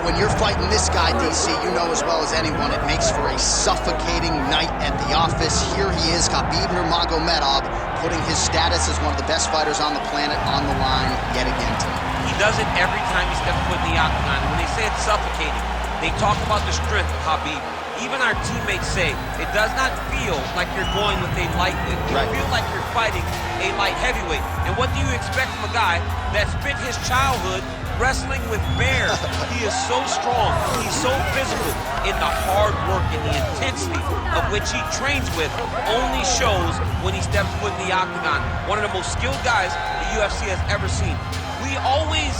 when you're fighting this guy, DC, you know as well as anyone, it makes for a suffocating night at the office. Here he is, Khabib Nurmagomedov, putting his status as one of the best fighters on the planet on the line yet again tonight. He does it every time he steps foot in the octagon. And when they say it's suffocating, they talk about the strength of Khabib. Even our teammates say it does not feel like you're going with a lightweight. You feel like you're fighting a light heavyweight. And what do you expect from a guy that spent his childhood wrestling with bears? He is so strong, he's so physical, and the hard work and the intensity of which he trains with only shows when he steps foot in the octagon. One of the most skilled guys the UFC has ever seen. We always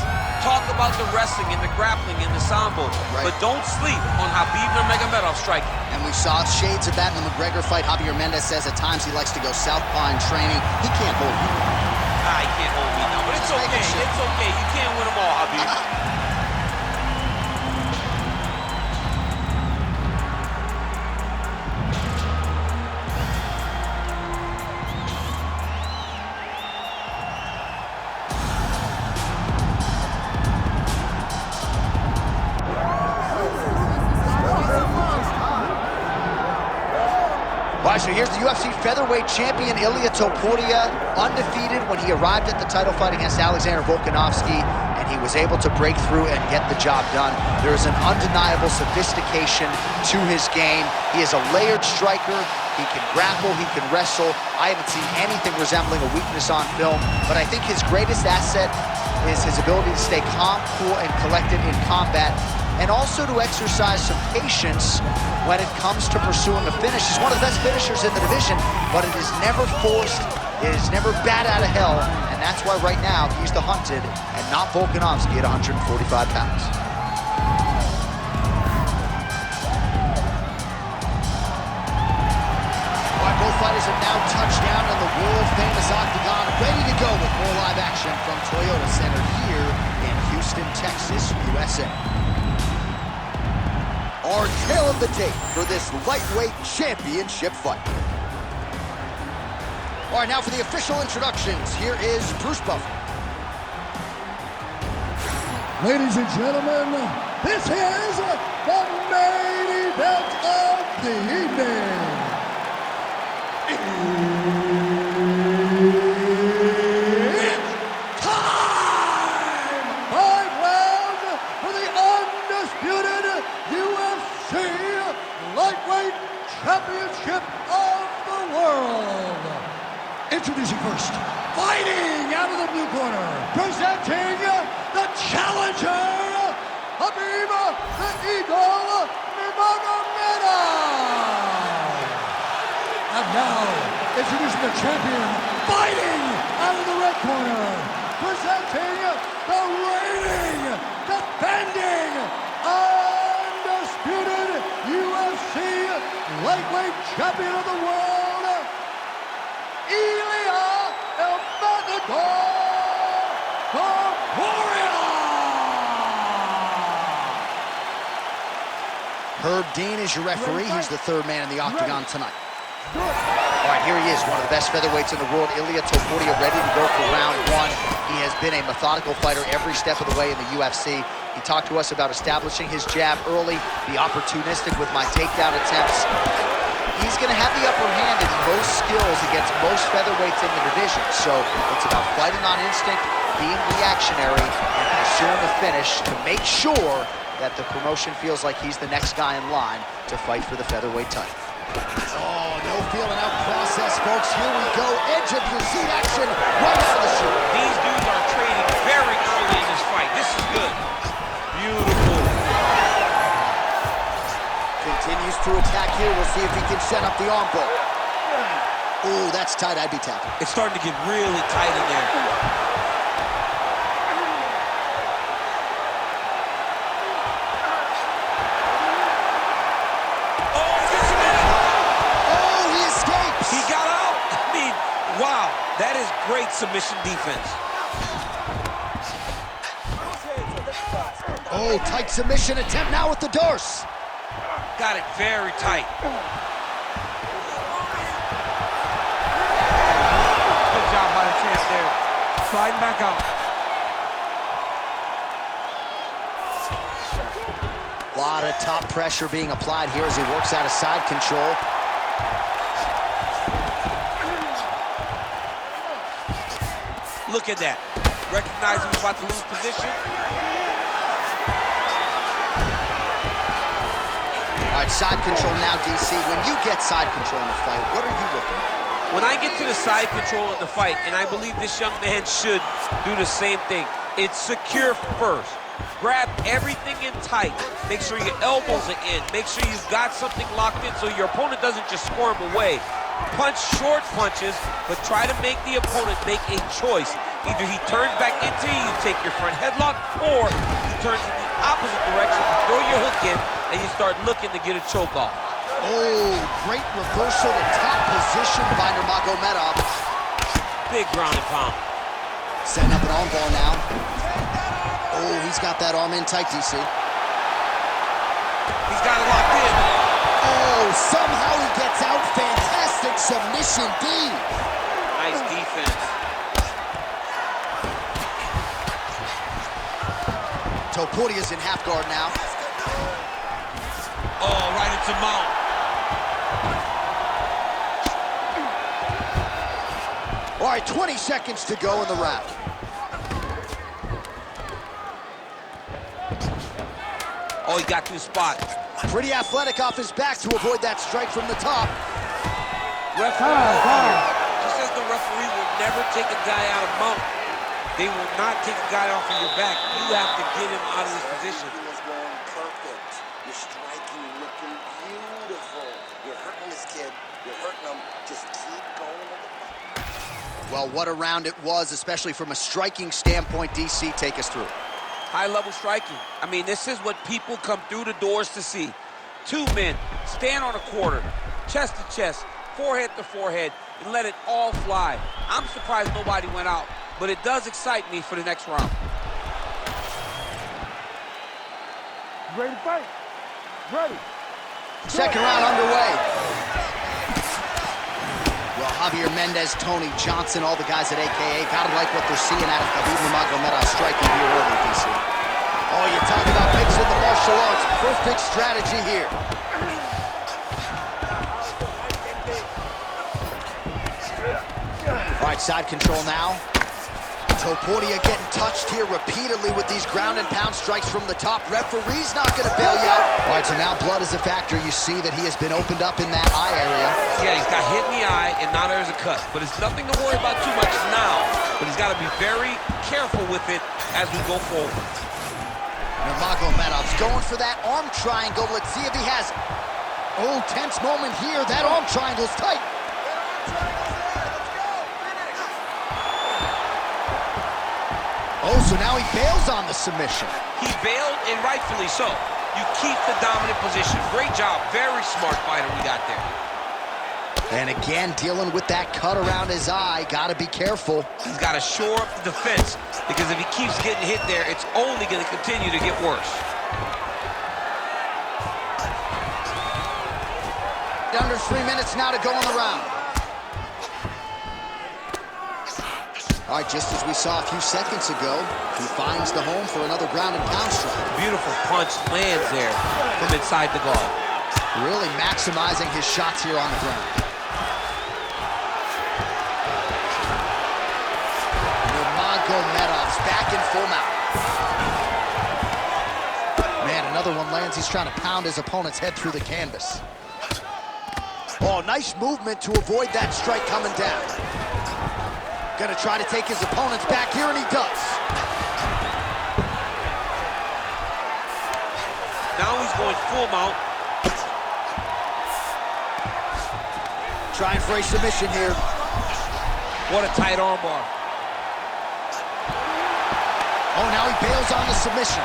talk about the wrestling and the grappling and the sambo, but don't sleep on Khabib Nurmagomedov striking. And we saw shades of that in the McGregor fight. Javier Mendez says at times he likes to go southpaw in training. He can't hold you. He can't hold me now, but it's okay. It's okay. You can't win them all, Khabib. All right, so here's the UFC featherweight champion, Ilia Topuria, undefeated when he arrived at the title fight against Alexander Volkanovski, and he was able to break through and get the job done. There is an undeniable sophistication to his game. He is a layered striker. He can grapple, he can wrestle. I haven't seen anything resembling a weakness on film, but I think his greatest asset is his ability to stay calm, cool, and collected in combat, and also to exercise some patience when it comes to pursuing a finish. He's one of the best finishers in the division, but it is never forced, it is never bat out of hell, and that's why right now he's the hunted and not Volkanovski at 145 pounds. All right, both fighters have now touched down in the world-famous octagon, ready to go with more live action from Toyota Center here in Houston, Texas, USA. Our tale of the tape for this lightweight championship fight. All right, now for the official introductions, here is Bruce Buffer. Ladies and gentlemen, this is the main event of the evening. It's time! 5 rounds for the undisputed UFC Lightweight Championship of the World. Introducing first, fighting out of the blue corner, presenting the challenger, Khabib the Eagle Nurmagomedov. And now, introducing the champion, fighting out of the red corner, presenting the reigning, defending, undisputed UFC lightweight champion of the world, Ilia Topuria. Herb Dean is your referee. He's the third man in the octagon tonight. All right, here he is, one of the best featherweights in the world, Ilia Topuria, ready to go for round one. He has been a methodical fighter every step of the way in the UFC. He talked to us about establishing his jab early, be opportunistic with my takedown attempts. He's going to have the upper hand in most skills against most featherweights in the division. So it's about fighting on instinct, being reactionary, and pursuing a finish to make sure that the promotion feels like he's the next guy in line to fight for the featherweight title. Oh, no feeling out process, folks. Here we go. Edge of your seat action right out of the chute. These dudes are trading very early in this fight. This is good. Beautiful. Continues to attack here. We'll see if he can set up the arm bar. Ooh, that's tight. I'd be tapping. It's starting to get really tight in there. Wow, that is great submission defense. Oh, tight submission attempt now with the Dorse. Got it very tight. Good job by the champ there. Sliding back out. lot of top pressure being applied here as he works out of side control. Look at that. Recognizing he's about to lose position. All right, side control now, DC. When you get side control in a fight, what are you looking at? When I get to the side control in the fight, and I believe this young man should do the same thing, it's secure first. Grab everything in tight. Make sure your elbows are in. Make sure you've got something locked in so your opponent doesn't just squirm away. Punch short punches, but try to make the opponent make a choice. Either he turns back into you, you take your front headlock, or he turns in the opposite direction, you throw your hook in, and you start looking to get a choke off. Oh, great reversal to top position by Nurmagomedov. Big ground and pound. Setting up an arm bar now. Oh, he's got that arm in tight, DC. He's got it locked in. Oh, somehow he gets out. Fantastic submission D. Nice defense. Topuria's in half guard now. Oh, right into mount. All right, 20 seconds to go in the round. Oh, he got to his spot. Pretty athletic off his back to avoid that strike from the top. Referee, just as the referee will never take a guy out of mount, they will not take a guy off of your back. You have to get him out of his position. Everything is going perfect. You're striking, looking beautiful. You're hurting this kid. You're hurting him. Just keep going. Well, what a round it was, especially from a striking standpoint. DC, take us through. High-level striking. I mean, this is what people come through the doors to see. Two men stand on a quarter, chest to chest, forehead to forehead, and let it all fly. I'm surprised nobody went out, but it does excite me for the next round. Ready to fight? Ready. Second round underway. Well, Javier Mendez, Tony Johnson, all the guys at AKA, gotta like what they're seeing out of Khabib Nurmagomedov striking here early, DC. Oh, you talk about mixing the martial arts. Perfect strategy here. All right, side control now. Topuria getting touched here repeatedly with these ground and pound strikes from the top. Referee's not going to bail you out. All right, so now blood is a factor. You see that he has been opened up in that eye area. Yeah, he's got hit in the eye, and now there's a cut. But it's nothing to worry about too much now. But he's got to be very careful with it as we go forward. Nurmagomedov's going for that arm triangle. Let's see if he has it. Oh, tense moment here. That arm triangle's tight. Oh, so now he bails on the submission. He bailed, and rightfully so. You keep the dominant position. Great job. Very smart fighter we got there. And again, dealing with that cut around his eye. Got to be careful. He's got to shore up the defense, because if he keeps getting hit there, it's only going to continue to get worse. Under 3 minutes now to go in the round. All right, just as we saw a few seconds ago, he finds the home for another ground and pound strike. Beautiful punch lands there from inside the guard. Really maximizing his shots here on the ground. Nurmagomedov's back in full mount. Man, another one lands. He's trying to pound his opponent's head through the canvas. Oh, nice movement to avoid that strike coming down. Gonna try to take his opponents back here, and he does. Now he's going full mount. Trying for a submission here. What a tight arm bar. Oh, now he bails on the submission.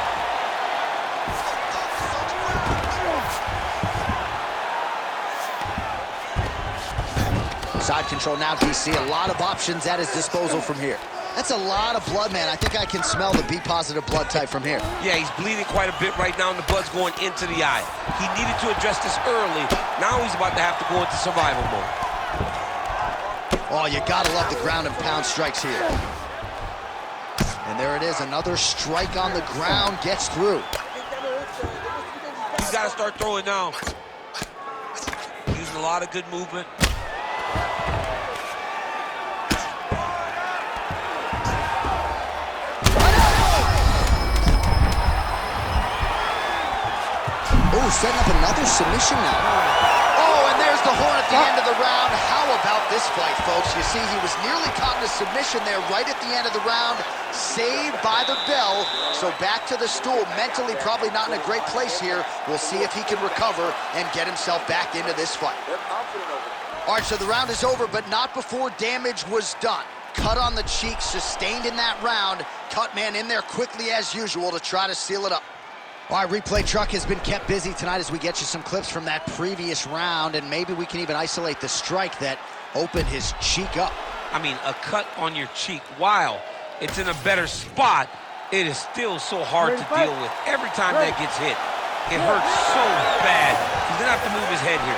Side control now, DC. A lot of options at his disposal from here. That's a lot of blood, man. I think I can smell the B-positive blood type from here. Yeah, he's bleeding quite a bit right now, and the blood's going into the eye. He needed to address this early. Now he's about to have to go into survival mode. Oh, you gotta love the ground and pound strikes here. And there it is, another strike on the ground gets through. He's He's got to start throwing now. Using a lot of good movement. Oh, setting up another submission now. Oh, and there's the horn at the end of the round. How about this fight, folks? You see, he was nearly caught in a submission there right at the end of the round. Saved by the bell. So back to the stool. Mentally probably not in a great place here. We'll see if he can recover and get himself back into this fight. All right, so the round is over, but not before damage was done. Cut on the cheek, sustained in that round. Cut man in there quickly as usual to try to seal it up. All right, replay truck has been kept busy tonight as we get you some clips from that previous round, and maybe we can even isolate the strike that opened his cheek up. I mean, a cut on your cheek, while it's in a better spot, it is still so hard to deal with. Every time that gets hit, it hurts so bad. He's gonna have to move his head here.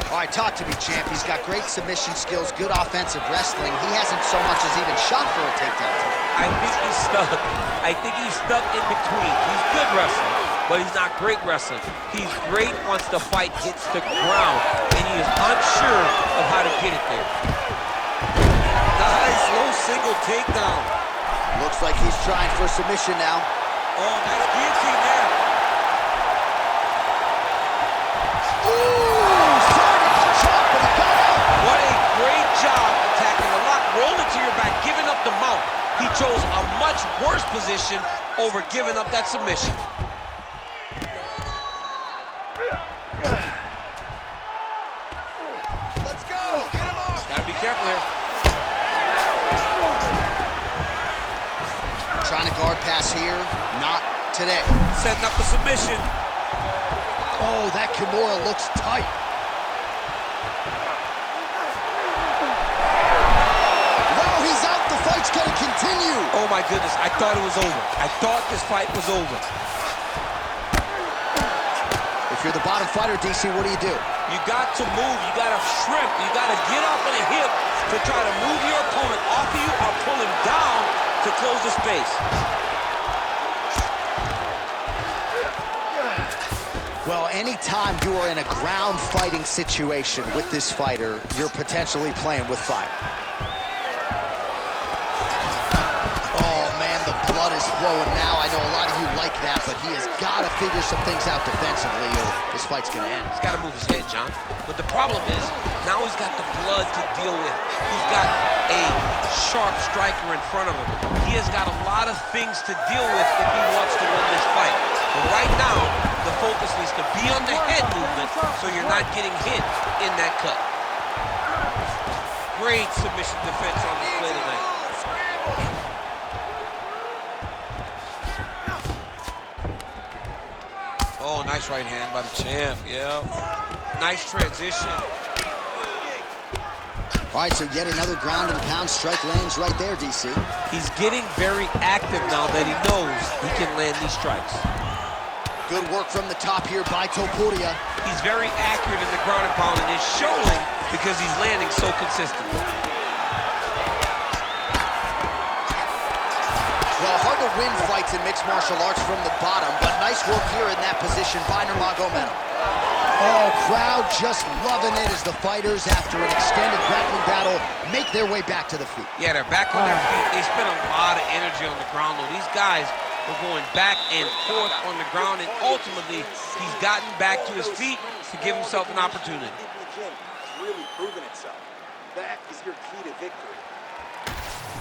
All right, talk to me, champ. He's got great submission skills, good offensive wrestling. He hasn't so much as even shot for a takedown. I think he's stuck. I think he's stuck in between. He's good wrestling, but he's not great wrestling. He's great once the fight hits the ground, and he is unsure of how to get it there. Nice low single takedown. Looks like he's trying for a submission now. Oh, nice guillotine there. What a great job attacking the lock. Roll it to your back, giving up the mount. He chose a much worse position over giving up that submission. Let's go. Get him off. Gotta be careful here. Trying to guard pass here. Not today. Setting up the submission. Oh, that Kimura looks tight. Fight's gonna continue. Oh my goodness, I thought it was over. I thought this fight was over. If you're the bottom fighter, DC, what do? You got to move, you got to shrimp, you got to get off on a hip to try to move your opponent off of you or pull him down to close the space. Well, anytime you are in a ground fighting situation with this fighter, you're potentially playing with fire. Blood is flowing now. I know a lot of you like that, but he has got to figure some things out defensively or this fight's going to end. He's got to move his head, John. But the problem is, now he's got the blood to deal with. He's got a sharp striker in front of him. He has got a lot of things to deal with if he wants to win this fight. But right now, the focus needs to be on the head movement so you're not getting hit in that cut. Great submission defense on display tonight. Oh, nice right hand by the champ, yeah. Nice transition. All right, so yet another ground and pound strike lands right there, DC. He's getting very active now that he knows he can land these strikes. Good work from the top here by Topuria. He's very accurate in the ground and pound, and it's showing because he's landing so consistently. Well, hard to win fights in mixed martial arts from the bottom, but nice work here in that position by Nurmagomedov. Oh, crowd just loving it as the fighters, after an extended grappling battle, make their way back to the feet. Yeah, they're back on their feet. They spent a lot of energy on the ground, though. These guys were going back and forth on the ground, and ultimately, he's gotten back to his feet to give himself an opportunity. It's really proven itself. That is your key to victory.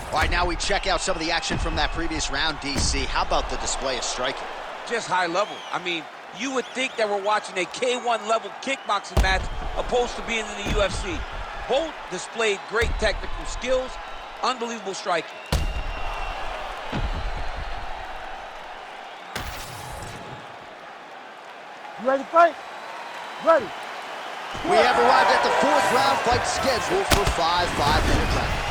All right, now we check out some of the action from that previous round, DC. How about the display of striking? Just high level. I mean, you would think that we're watching a K1 level kickboxing match opposed to being in the UFC. Both displayed great technical skills, unbelievable striking. You ready to fight? Ready. We have arrived at the fourth round fight scheduled for 5 5-minute rounds.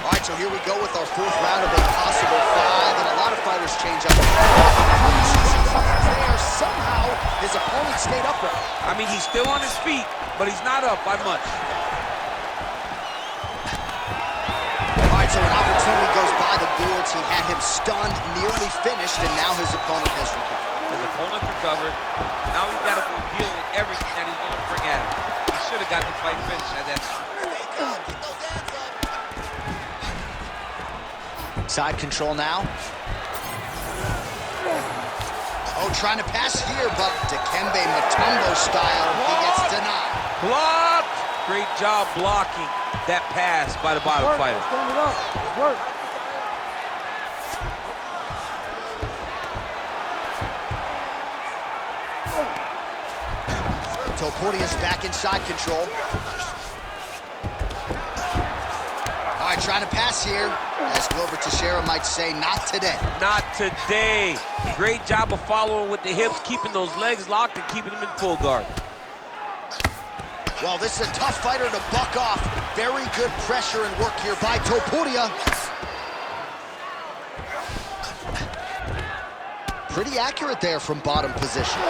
All right, so here we go with our fourth round of a possible 5, and a lot of fighters change up. There, somehow, his opponent stayed upright. I mean, he's still on his feet, but he's not up by much. All right, so an opportunity goes by the boards. He had him stunned, nearly finished, and now his opponent has recovered. His opponent recovered. Now he's got to go deal with everything that he's going to bring at him. He should have got the fight finished at that time. Side control now. Oh, trying to pass here, but Dikembe Mutombo style, he gets denied. Blocked! Great job blocking that pass by the bottom fighter. Stand it up. Work. Topuria's back in side control. All right, trying to pass here. As Glover Teixeira might say, not today. Not today. Great job of following with the hips, keeping those legs locked and keeping them in full guard. Well, this is a tough fighter to buck off. Very good pressure and work here by Topuria. Pretty accurate there from bottom position.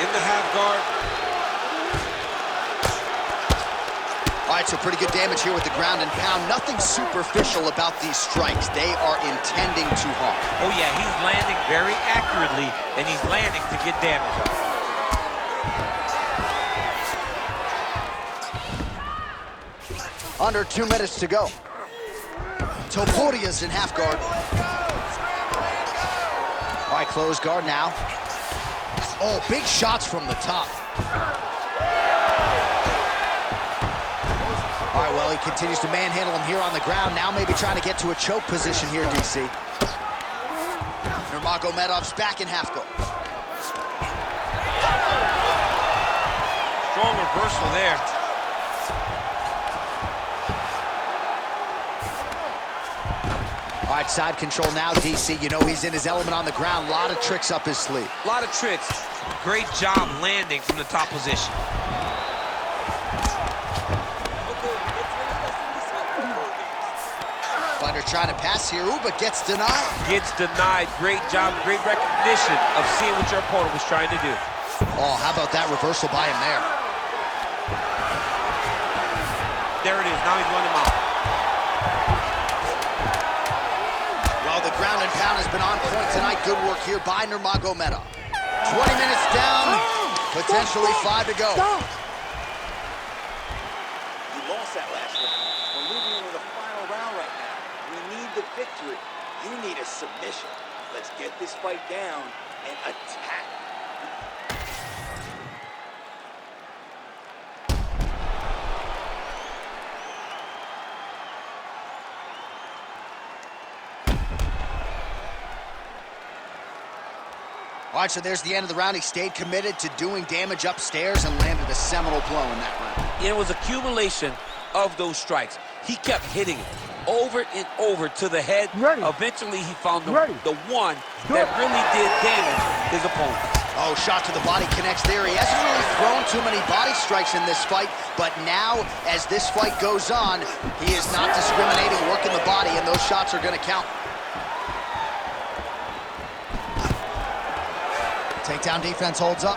In the half guard. All right, so pretty good damage here with the ground and pound. Nothing superficial about these strikes. They are intending to harm. Oh yeah, he's landing very accurately, and he's landing to get damage on. Under 2 minutes to go. Topuria's in half guard. All right, close guard now. Oh, big shots from the top. All right, well, he continues to manhandle him here on the ground. Now maybe trying to get to a choke position here, DC. Nurmagomedov's back in half guard. Strong reversal there. All right, side control now, DC. You know he's in his element on the ground. A lot of tricks up his sleeve. A lot of tricks. Great job landing from the top position. Fighter trying to pass here, ooh, but gets denied. Gets denied. Great job, great recognition of seeing what your opponent was trying to do. Oh, how about that reversal by him there? There it is. Now he's running him out. Well, the ground and pound has been on point tonight. Good work here by Nurmagomedov. 20 minutes down, potentially 5 to go. You lost that last round. We're moving into the final round right now. We need the victory. You need a submission. Let's get this fight down and attack. All right, so there's the end of the round. He stayed committed to doing damage upstairs and landed a seminal blow in that round. It was accumulation of those strikes. He kept hitting it over and over to the head. Eventually, he found the one that really did damage his opponent. Oh, shot to the body connects there. He hasn't really thrown too many body strikes in this fight, but now, as this fight goes on, he is not discriminating, working the body, and those shots are going to count. Takedown defense holds up.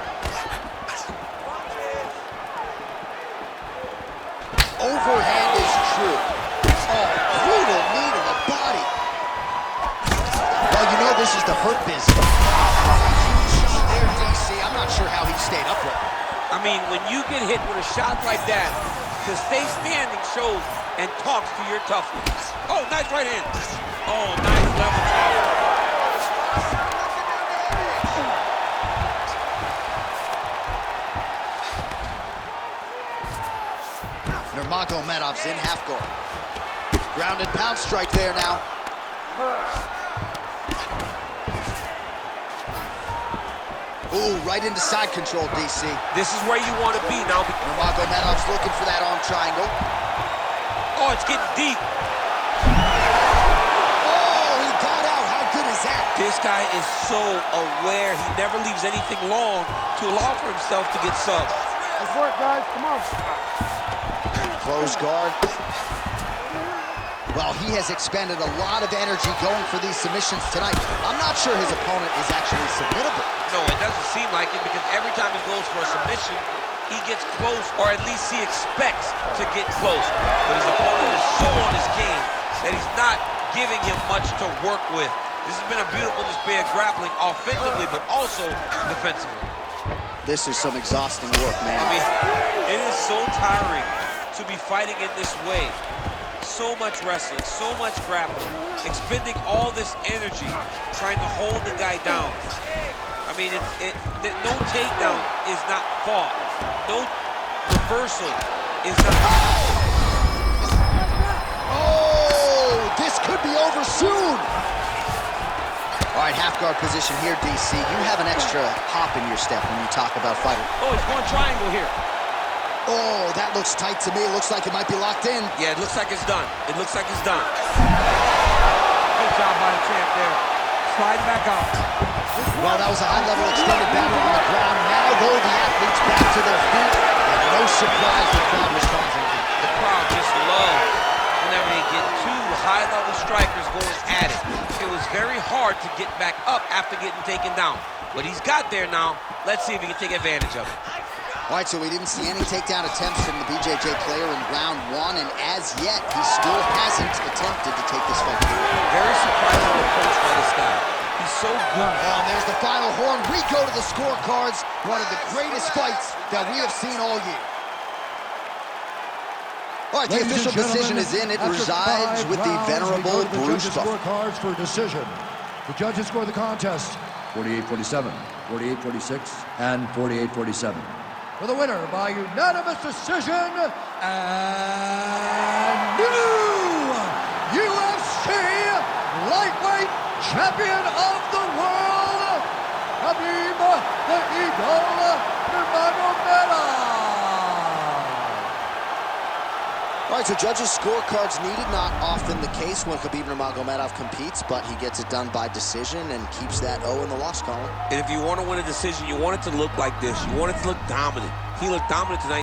Overhand is true. Oh, brutal knee to the body. Well, you know this is the hurt business. Huge shot there, DC. I'm not sure how he stayed upright. I mean, when you get hit with a shot like that, to stay standing shows and talks to your toughness. Oh, nice right hand. Oh, nice level shot. Nurmagomedov's in half guard. Ground and pound strike there now. Ooh, right into side control, DC. This is where you want to be now. Nurmagomedov's looking for that arm triangle. Oh, it's getting deep. Oh, he got out. How good is that? This guy is so aware. He never leaves anything long to allow for himself to get subbed. Let's work, guys. Come on. Close guard. Well, he has expended a lot of energy going for these submissions tonight. I'm not sure his opponent is actually submittable. No, it doesn't seem like it, because every time he goes for a submission, he gets close, or at least he expects to get close. But his opponent is so on his game that he's not giving him much to work with. This has been a beautiful display of grappling offensively, but also defensively. This is some exhausting work, man. I mean, it is so tiring to be fighting in this way. So much wrestling, so much grappling, expending all this energy trying to hold the guy down. I mean, no takedown is not fought. No reversal is not... Oh, this could be over soon. All right, half guard position here, DC. You have an extra hop in your step when you talk about fighting. Oh, he's going triangle here. Oh, that looks tight to me. It looks like it might be locked in. Yeah, it looks like it's done. It looks like it's done. Good job by the champ there. Sliding back out. Well, that was a high-level extended battle on the ground. Now, though, the athletes back to their feet. And no surprise the crowd responds. The crowd just loves whenever they get two high-level strikers going at it. It was very hard to get back up after getting taken down. But he's got there now. Let's see if he can take advantage of it. All right, so we didn't see any takedown attempts from the BJJ player in round one, and as yet, he still hasn't attempted to take this fight. Very surprising approach by this guy. He's so good. Oh, and there's the final horn. We go to the scorecards. One of the greatest fights that we have seen all year. All right, the official decision is in. It resides with the venerable Bruce Buffer. Scorecards for decision. The judges score the contest 48-47, 48-46, and 48-47. For the winner by unanimous decision, and new UFC lightweight champion of the world, Khabib the Eagle Nurmagomedov. All right, so judges' scorecards needed. Not often the case when Khabib Nurmagomedov competes, but he gets it done by decision and keeps that O in the loss column. And if you want to win a decision, you want it to look like this. You want it to look dominant. He looked dominant tonight.